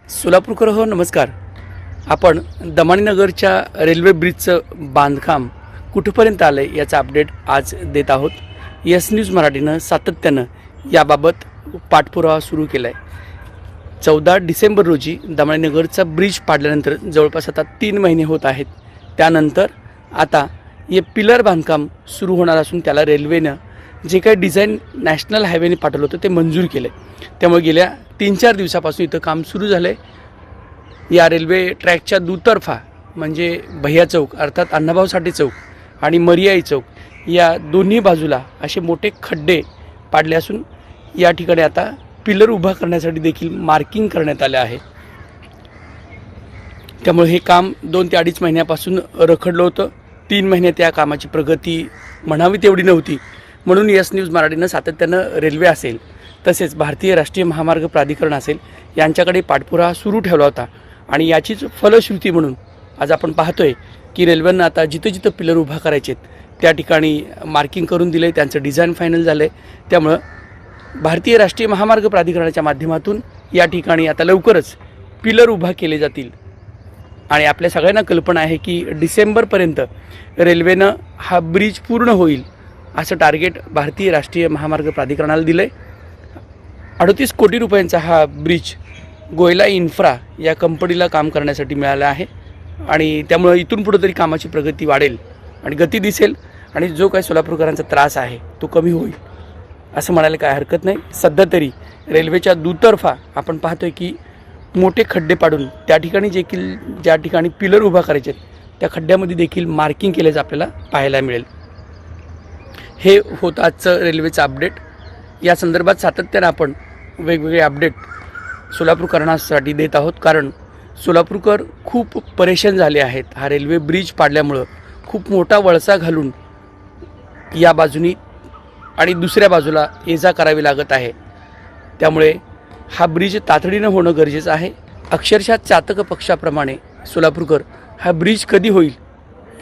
सोलापूरकर हो नमस्कार. आपण दमाणीनगरच्या रेल्वे ब्रिजचं बांधकाम कुठपर्यंत आलं आहे याचा अपडेट आज देत आहोत. यस न्यूज मराठीनं सातत्यानं याबाबत पाठपुरावा सुरू केला आहे. 14 डिसेंबर रोजी दमाणीनगरचा ब्रिज पाडल्यानंतर जवळपास आता 3 महिने होत आहेत. त्यानंतर आता हे पिलर बांधकाम सुरू होणार असून त्याला रेल्वेनं जे काही डिझाईन नॅशनल हायवेने पाठवलं होतं ते मंजूर केलं आहे. त्यामुळे गेल्या 3-4 दिवसापासून इथं काम सुरू झालं आहे. या रेल्वे ट्रॅकच्या दुतर्फा म्हणजे भैया चौक अर्थात अण्णाभाऊ साठे चौक आणि मरियाई चौक या दोन्ही बाजूला असे मोठे खड्डे पाडले असून या ठिकाणी आता पिलर उभा करण्यासाठी देखील मार्किंग करण्यात आले आहे. त्यामुळे हे काम 2 ते 2.5 महिन्यापासून रखडलं होतं. 3 महिन्यात या कामाची प्रगती म्हणावी तेवढी नव्हती. म्हणून यस न्यूज मराठीनं सातत्यानं रेल्वे असेल तसेच भारतीय राष्ट्रीय महामार्ग प्राधिकरण असेल यांच्याकडे पाठपुरावा सुरू ठेवला होता आणि याचीच फलश्रुती म्हणून आज आपण पाहतोय की रेल्वेनं आता जिथं जिथं पिलर उभा करायचे त्या ठिकाणी मार्किंग करून दिले, त्यांचं डिझाईन फायनल झालं आहे. त्यामुळं भारतीय राष्ट्रीय महामार्ग प्राधिकरणाच्या माध्यमातून या ठिकाणी आता लवकरच पिलर उभा केले जातील आणि आपल्या सगळ्यांना कल्पना आहे की डिसेंबरपर्यंत रेल्वेनं हा ब्रिज पूर्ण होईल असं टार्गेट भारतीय राष्ट्रीय महामार्ग प्राधिकरणाला दिलं आहे. 38 कोटी रुपयांचा हा ब्रिज गोयला इन्फ्रा या कंपनीला काम करण्यासाठी मिळाला आहे आणि त्यामुळं इथून पुढं तरी कामाची प्रगती वाढेल आणि गती दिसेल आणि जो काही सोलापूरकरांचा त्रास आहे तो कमी होईल असं म्हणायला काय हरकत नाही. सध्या तरी रेल्वेच्या दुतर्फा आपण पाहतोय की मोठे खड्डे पाडून त्या ठिकाणी ज्या ठिकाणी पिलर उभा करायचे त्या खड्ड्यामध्ये देखील मार्किंग केल्याचं आपल्याला पाहायला मिळेल. हे होतं आजचं रेल्वेचं अपडेट. या संदर्भात सातत्यानं आपण वेगवेगळे अपडेट सोलापूरकरांसाठी देत आहोत, कारण सोलापूरकर खूप परेशान झाले आहेत. हा रेल्वे ब्रिज पाडल्यामुळं खूप मोठा वळसा घालून या बाजूनी आणि दुसऱ्या बाजूला ये जा करावी लागत आहे. त्यामुळे हा ब्रिज तातडीनं होणं गरजेचं आहे. अक्षरशः चातक पक्षाप्रमाणे सोलापूरकर हा ब्रिज कधी होईल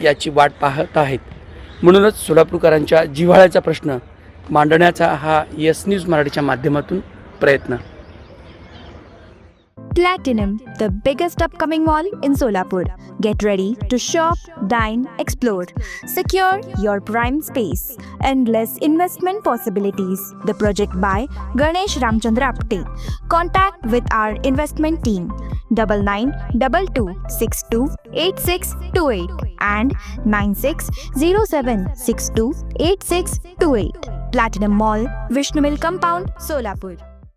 याची वाट पाहत आहेत. म्हणूनच सोलापूरकरांच्या जिव्हाळ्याचा प्रश्न मांडण्याचा हा यस न्यूज मराठीच्या माध्यमातून प्रयत्न. Platinum, the biggest upcoming mall in Solapur. Get ready to shop, dine, explore. Secure your prime space. Endless investment possibilities. The project by Ganesh Ramchandra Apte. Contact with our investment team 9922628628 and 9607628628. Platinum Mall, Vishnu Mill Compound, Solapur.